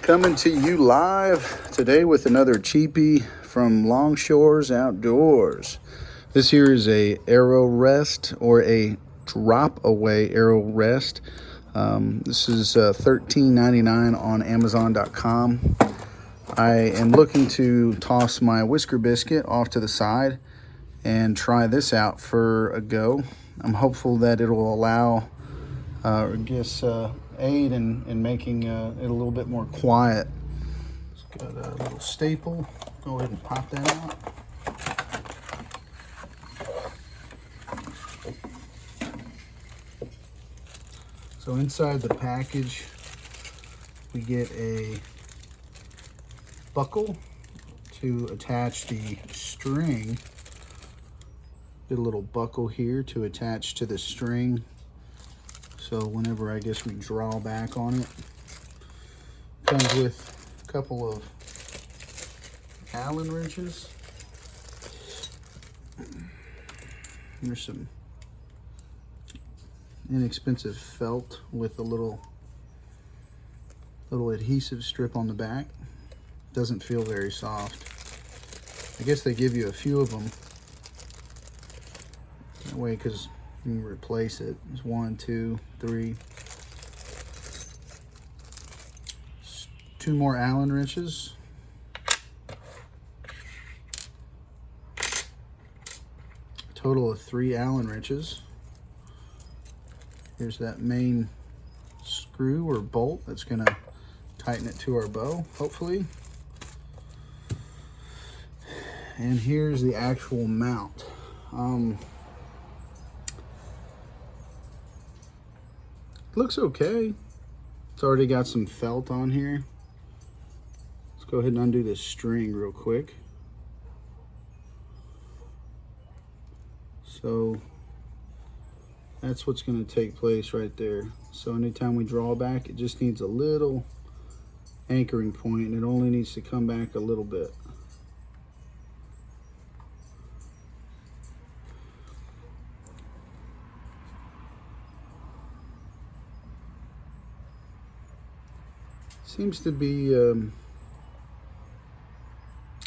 Coming to you live today with another cheapie from Longshores Outdoors. This here is a arrow rest, or a drop away arrow rest. This is $13.99 on Amazon.com. I am looking to toss my whisker biscuit off to the side and try this out for a go. I'm hopeful that it'll allow, aid in making it a little bit more quiet. It's got a little staple. Go ahead and pop that out. So inside the package, we get a buckle to attach the string. Get a little buckle here to attach to the string. So whenever I guess we draw back on it, comes with a couple of Allen wrenches. There's some inexpensive felt with a little adhesive strip on the back. Doesn't feel very soft. I guess they give you a few of them that way, because you can replace it. There's 1, 2, 3. 2 more Allen wrenches. A total of 3 Allen wrenches. Here's that main screw or bolt that's gonna tighten it to our bow, hopefully. And here's the actual mount. Looks okay. It's already got some felt on here. Let's go ahead and undo this string real quick. So that's what's going to take place right there. So anytime we draw back, it just needs a little anchoring point, and it only needs to come back a little bit. Seems to be,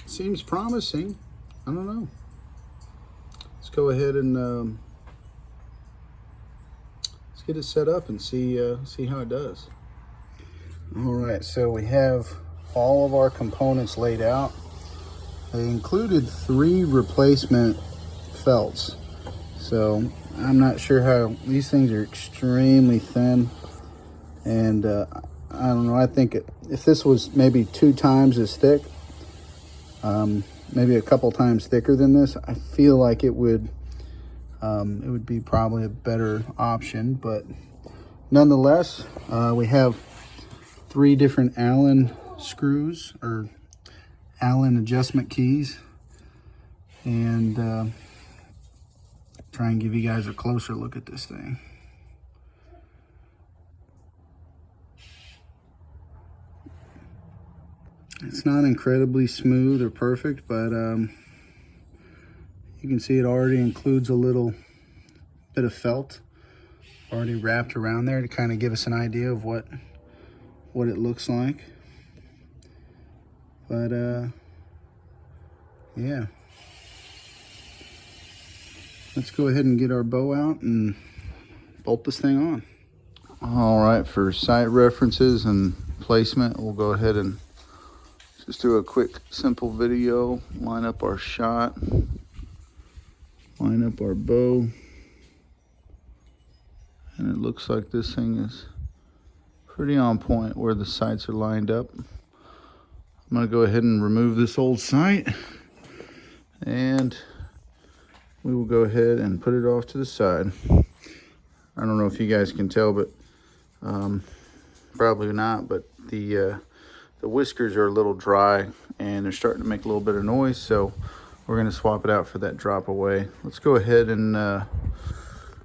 seems promising. I don't know. Let's go ahead and let's get it set up and see how it does. All right, so we have all of our components laid out. They included 3 replacement felts. So I'm not sure how, these things are extremely thin, and I don't know, I think if this was maybe 2 times as thick, maybe a couple times thicker than this, I feel like it would be probably a better option. But nonetheless, we have 3 different Allen screws, or Allen adjustment keys, and try and give you guys a closer look at this thing. It's not incredibly smooth or perfect, but you can see it already includes a little bit of felt already wrapped around there to kind of give us an idea of what it looks like. But yeah, let's go ahead and get our bow out and bolt this thing on. All right, for sight references and placement, we'll go ahead and just do a quick, simple video. Line up our shot, line up our bow, and it looks like this thing is pretty on point where the sights are lined up. I'm gonna go ahead and remove this old sight, and we will go ahead and put it off to the side. I don't know if you guys can tell, but probably not, but the whiskers are a little dry and they're starting to make a little bit of noise, so we're going to swap it out for that drop away. Let's go ahead and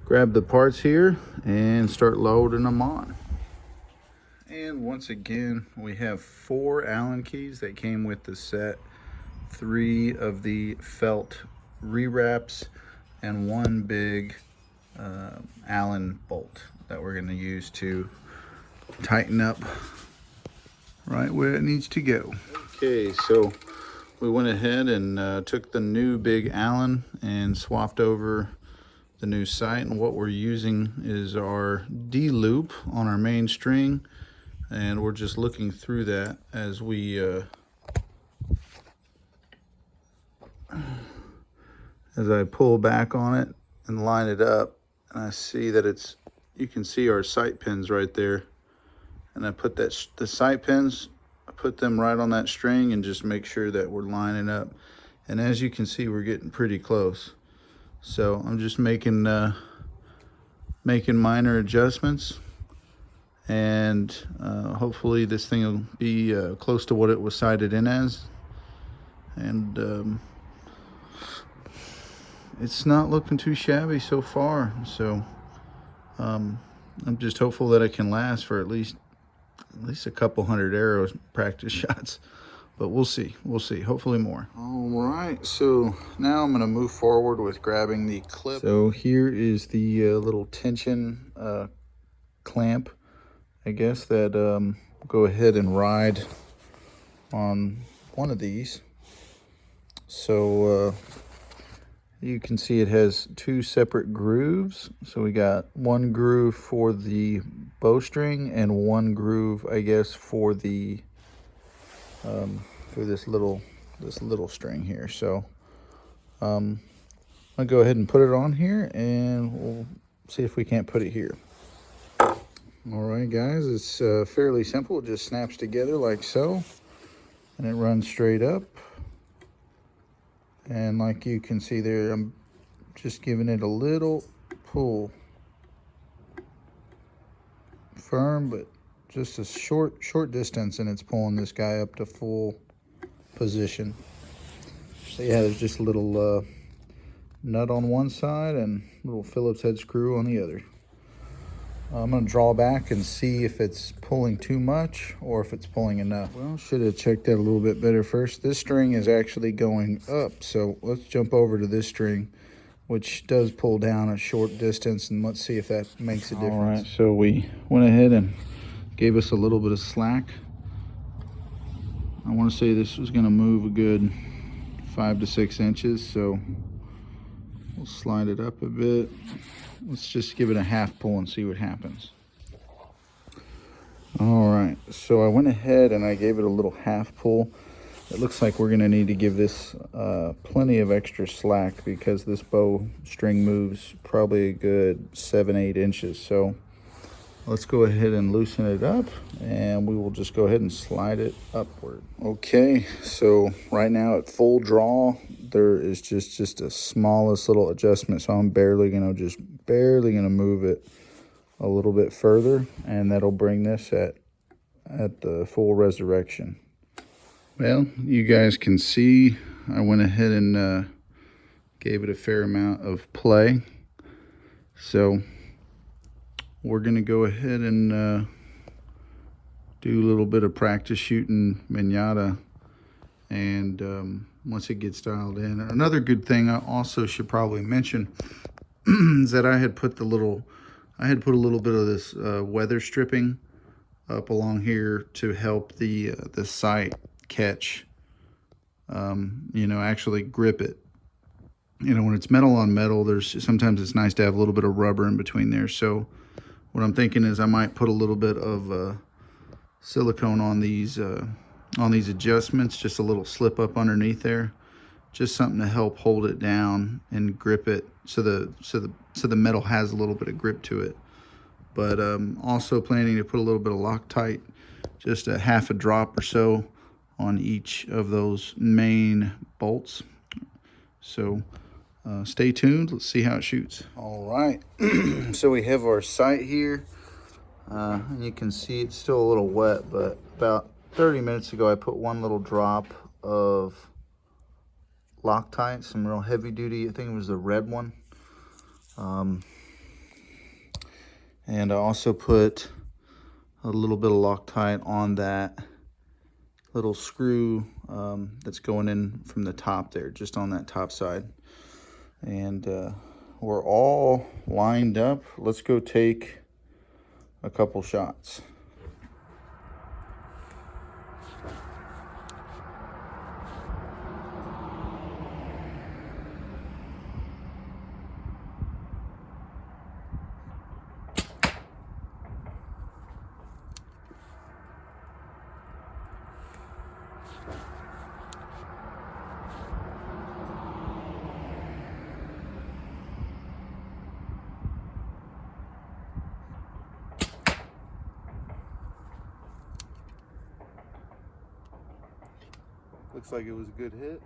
grab the parts here and start loading them on. And once again, we have 4 Allen keys that came with the set, 3 of the felt rewraps, and 1 big Allen bolt that we're going to use to tighten up right where it needs to go. Okay, so we went ahead and took the new big Allen and swapped over the new sight, and what we're using is our D loop on our main string, and we're just looking through that as we as I pull back on it and line it up, and I see that it's, you can see our sight pins right there, and I put that the sight pins, I put them right on that string and just make sure that we're lining up. And as you can see, we're getting pretty close. So I'm just making minor adjustments, and hopefully this thing will be close to what it was sighted in as. And it's not looking too shabby so far. So I'm just hopeful that it can last for at least a couple hundred arrows practice shots, but we'll see. Hopefully more. All right, so now I'm going to move forward with grabbing the clip. So here is the little tension clamp, I guess, that go ahead and ride on one of these. So you can see it has two separate grooves. So we got one groove for the bowstring and one groove, I guess, for the for this little string here. So I'll go ahead and put it on here, and we'll see if we can't put it here. All right, guys, it's fairly simple. It just snaps together like so, and it runs straight up. And like you can see there, I'm just giving it a little pull. Firm, but just a short distance, and it's pulling this guy up to full position. So yeah, there's just a little nut on one side and little Phillips head screw on the other. I'm going to draw back and see if it's pulling too much or if it's pulling enough. Well, should have checked that a little bit better first. This string is actually going up, so let's jump over to this string, which does pull down a short distance, and let's see if that makes a difference. All right, so we went ahead and gave us a little bit of slack. I want to say this was going to move a good 5 to 6 inches, so we'll slide it up a bit. Let's just give it a half pull and see what happens. All right, so I went ahead and I gave it a little half pull. It looks like we're going to need to give this plenty of extra slack, because this bow string moves probably a good 7-8 inches. So let's go ahead and loosen it up, and we will just go ahead and slide it upward. Okay, so right now at full draw, there is just the smallest little adjustment. So I'm barely gonna move it a little bit further, and that'll bring this at the full resurrection. Well, you guys can see I went ahead and gave it a fair amount of play. So we're going to go ahead and do a little bit of practice shooting Mignata, and once it gets dialed in. Another good thing I also should probably mention is that I had put a little bit of this weather stripping up along here to help the sight catch, actually grip it. When it's metal on metal, sometimes it's nice to have a little bit of rubber in between there. So what I'm thinking is I might put a little bit of silicone on these adjustments, just a little slip up underneath there, just something to help hold it down and grip it, so the metal has a little bit of grip to it. But also planning to put a little bit of Loctite, just a half a drop or so on each of those main bolts. So stay tuned. Let's see how it shoots. All right, so we have our sight here. And you can see it's still a little wet, but about 30 minutes ago I put one little drop of Loctite, some real heavy duty. I think it was the red one. And I also put a little bit of Loctite on that little screw that's going in from the top there, just on that top side. And we're all lined up. Let's go take a couple shots. Looks like it was a good hit.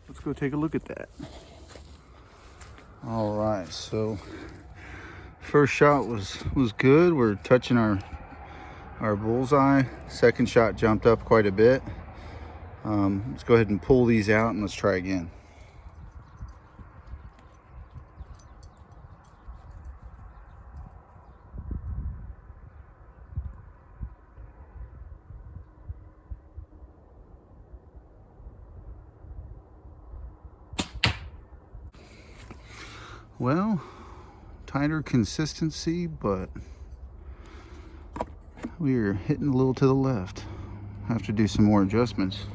Let's go take a look at that. All right, so first shot was good. We're touching our bullseye. Second shot jumped up quite a bit. Let's go ahead and pull these out and let's try again. Well, tighter consistency, but we are hitting a little to the left. Have to do some more adjustments.